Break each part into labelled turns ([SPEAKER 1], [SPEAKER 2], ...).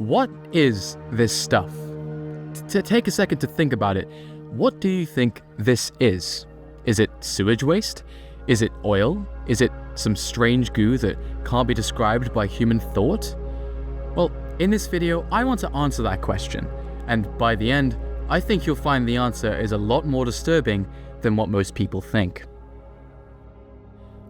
[SPEAKER 1] What is this stuff? To take a second to think about it, what do you think this is? Is it sewage waste? Is it oil? Is it some strange goo that can't be described by human thought? Well, in this video, I want to answer that question, and by the end, I think you'll find the answer is a lot more disturbing than what most people think.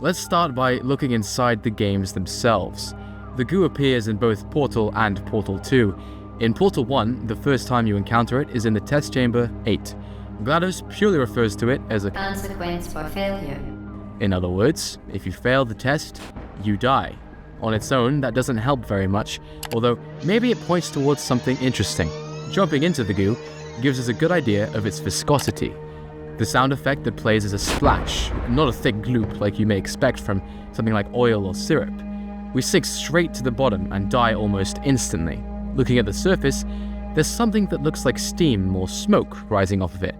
[SPEAKER 1] Let's start by looking inside the games themselves. The goo appears in both Portal and Portal 2. In Portal 1, the first time you encounter it is in the test chamber 8. GLaDOS purely refers to it as a
[SPEAKER 2] consequence for failure.
[SPEAKER 1] In other words, if you fail the test, you die. On its own, that doesn't help very much, although maybe it points towards something interesting. Jumping into the goo gives us a good idea of its viscosity. The sound effect that plays is a splash, not a thick gloop like you may expect from something like oil or syrup. We sink straight to the bottom and die almost instantly. Looking at the surface, there's something that looks like steam or smoke rising off of it.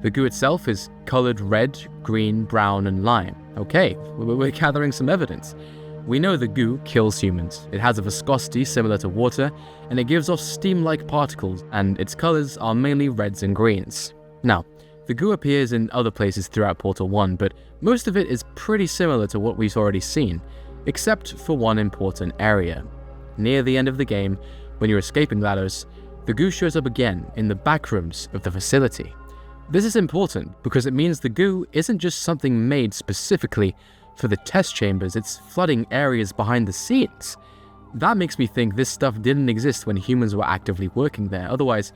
[SPEAKER 1] The goo itself is colored red, green, brown, and lime. Okay, we're gathering some evidence. We know the goo kills humans. It has a viscosity similar to water, and it gives off steam-like particles, and its colors are mainly reds and greens. Now, the goo appears in other places throughout Portal 1, but most of it is pretty similar to what we've already seen, except for one important area. Near the end of the game, when you're escaping GLaDOS, the goo shows up again in the back rooms of the facility. This is important because it means the goo isn't just something made specifically for the test chambers, it's flooding areas behind the scenes. That makes me think this stuff didn't exist when humans were actively working there. Otherwise,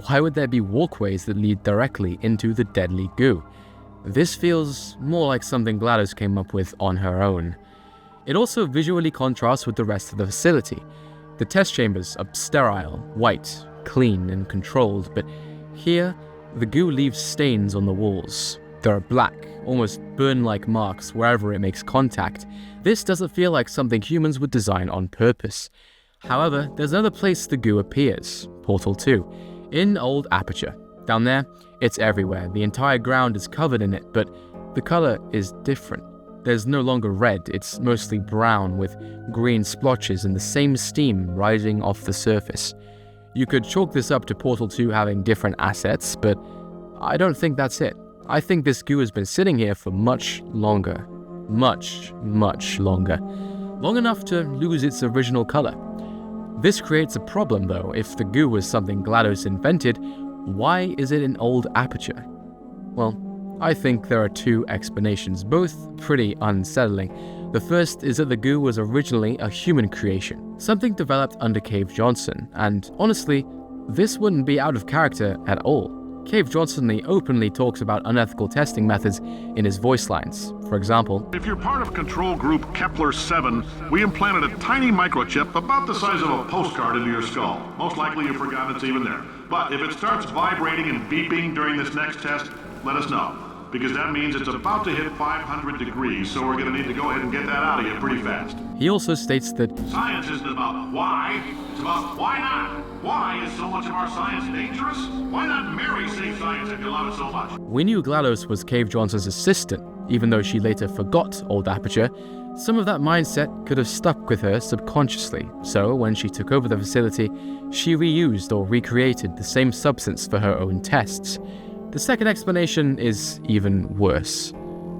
[SPEAKER 1] why would there be walkways that lead directly into the deadly goo? This feels more like something GLaDOS came up with on her own. It also visually contrasts with the rest of the facility. The test chambers are sterile, white, clean, and controlled, but here, the goo leaves stains on the walls. There are black, almost burn-like marks wherever it makes contact. This doesn't feel like something humans would design on purpose. However, there's another place the goo appears, Portal 2, in old Aperture. Down there, it's everywhere. The entire ground is covered in it, but the color is different. There's no longer red, it's mostly brown with green splotches and the same steam rising off the surface. You could chalk this up to Portal 2 having different assets, but I don't think that's it. I think this goo has been sitting here for much longer. Much, much longer. Long enough to lose its original color. This creates a problem though. If the goo was something GLaDOS invented, why is it in old Aperture? Well, I think there are two explanations, both pretty unsettling. The first is that the goo was originally a human creation, something developed under Cave Johnson, and honestly, this wouldn't be out of character at all. Cave Johnson openly talks about unethical testing methods in his voice lines. For example,
[SPEAKER 3] if you're part of control group Kepler 7, we implanted a tiny microchip about the size of a postcard into your skull. Most likely you've forgotten it's even there. But if it starts vibrating and beeping during this next test, let us know. Because that means it's about to hit 500 degrees, so we're going to need to go ahead and get that out of you pretty fast.
[SPEAKER 1] He also states that
[SPEAKER 3] science isn't about why, it's about why not. Why is so much of our science dangerous? Why not Mary save science if you love it so much?
[SPEAKER 1] We knew GLaDOS was Cave Johnson's assistant, even though she later forgot old Aperture. Some of that mindset could have stuck with her subconsciously, so when she took over the facility, she reused or recreated the same substance for her own tests. The second explanation is even worse.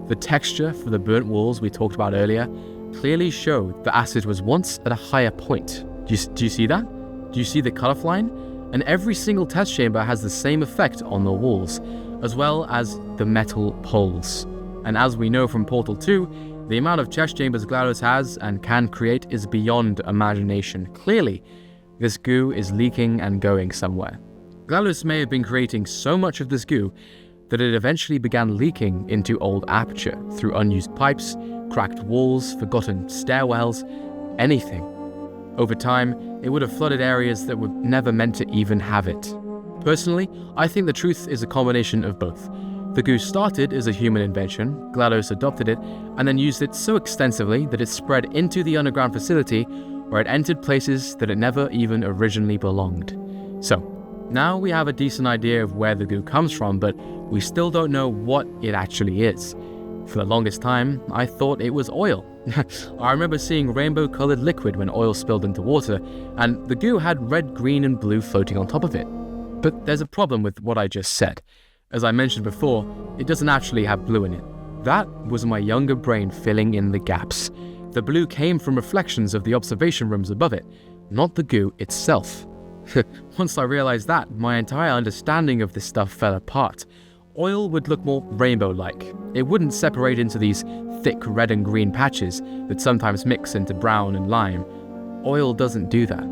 [SPEAKER 1] The texture for the burnt walls we talked about earlier clearly showed the acid was once at a higher point. Do you see that? Do you see the cutoff line? And every single test chamber has the same effect on the walls, as well as the metal poles. And as we know from Portal 2, the amount of test chambers GLaDOS has and can create is beyond imagination. Clearly, this goo is leaking and going somewhere. GLaDOS may have been creating so much of this goo that it eventually began leaking into old Aperture through unused pipes, cracked walls, forgotten stairwells, anything. Over time, it would have flooded areas that were never meant to even have it. Personally, I think the truth is a combination of both. The goo started as a human invention, GLaDOS adopted it, and then used it so extensively that it spread into the underground facility where it entered places that it never even originally belonged. So, now we have a decent idea of where the goo comes from, but we still don't know what it actually is. For the longest time, I thought it was oil. I remember seeing rainbow-colored liquid when oil spilled into water, and the goo had red, green, and blue floating on top of it. But there's a problem with what I just said. As I mentioned before, it doesn't actually have blue in it. That was my younger brain filling in the gaps. The blue came from reflections of the observation rooms above it, not the goo itself. Once I realized that, my entire understanding of this stuff fell apart. Oil would look more rainbow-like. It wouldn't separate into these thick red and green patches that sometimes mix into brown and lime. Oil doesn't do that.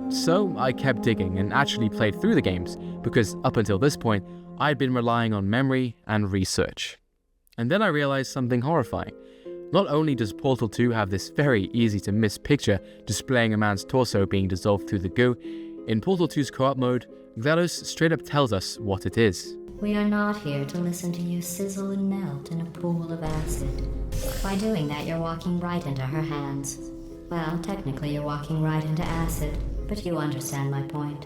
[SPEAKER 1] So I kept digging and actually played through the games, because up until this point, I'd been relying on memory and research. And then I realized something horrifying. Not only does Portal 2 have this very easy-to-miss picture displaying a man's torso being dissolved through the goo, in Portal 2's co-op mode, GLaDOS straight up tells us what it is.
[SPEAKER 2] We are not here to listen to you sizzle and melt in a pool of acid. By doing that, you're walking right into her hands. Well, technically you're walking right into acid, but you understand my point.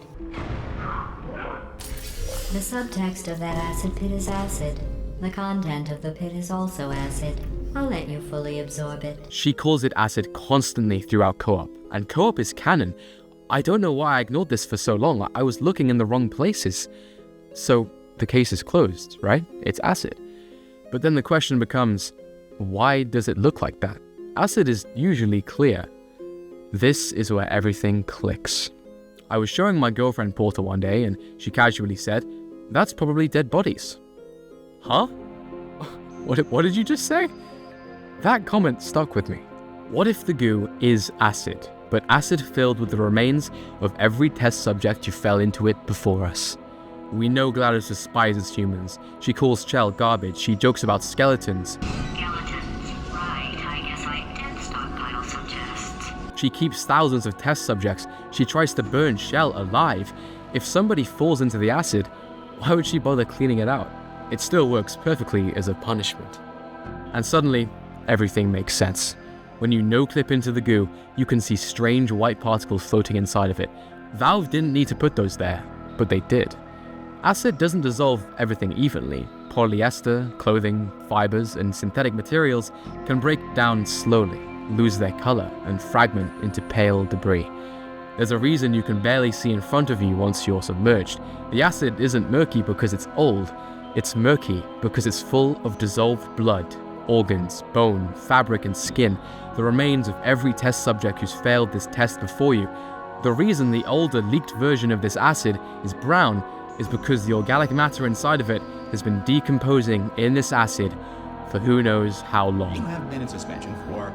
[SPEAKER 2] The subtext of that acid pit is acid. The content of the pit is also acid. I'll let you fully absorb it.
[SPEAKER 1] She calls it acid constantly throughout co-op, and co-op is canon. I don't know why I ignored this for so long. I was looking in the wrong places. So the case is closed, right? It's acid. But then the question becomes, why does it look like that? Acid is usually clear. This is where everything clicks. I was showing my girlfriend Portal one day, and she casually said, "That's probably dead bodies." Huh? What did you just say? That comment stuck with me. What if the goo is acid, but acid filled with the remains of every test subject who fell into it before us? We know GLaDOS despises humans. She calls Chell garbage. She jokes about skeletons.
[SPEAKER 2] Skeletons, right. I guess I did stockpile some tests.
[SPEAKER 1] She keeps thousands of test subjects. She tries to burn Chell alive. If somebody falls into the acid, why would she bother cleaning it out? It still works perfectly as a punishment. And suddenly, everything makes sense. When you no-clip into the goo, you can see strange white particles floating inside of it. Valve didn't need to put those there, but they did. Acid doesn't dissolve everything evenly. Polyester, clothing, fibers, and synthetic materials can break down slowly, lose their color, and fragment into pale debris. There's a reason you can barely see in front of you once you're submerged. The acid isn't murky because it's old. It's murky because it's full of dissolved blood, organs, bone, fabric, and skin, the remains of every test subject who's failed this test before you. The reason the older, leaked version of this acid is brown is because the organic matter inside of it has been decomposing in this acid for who knows how long.
[SPEAKER 4] You have been in suspension for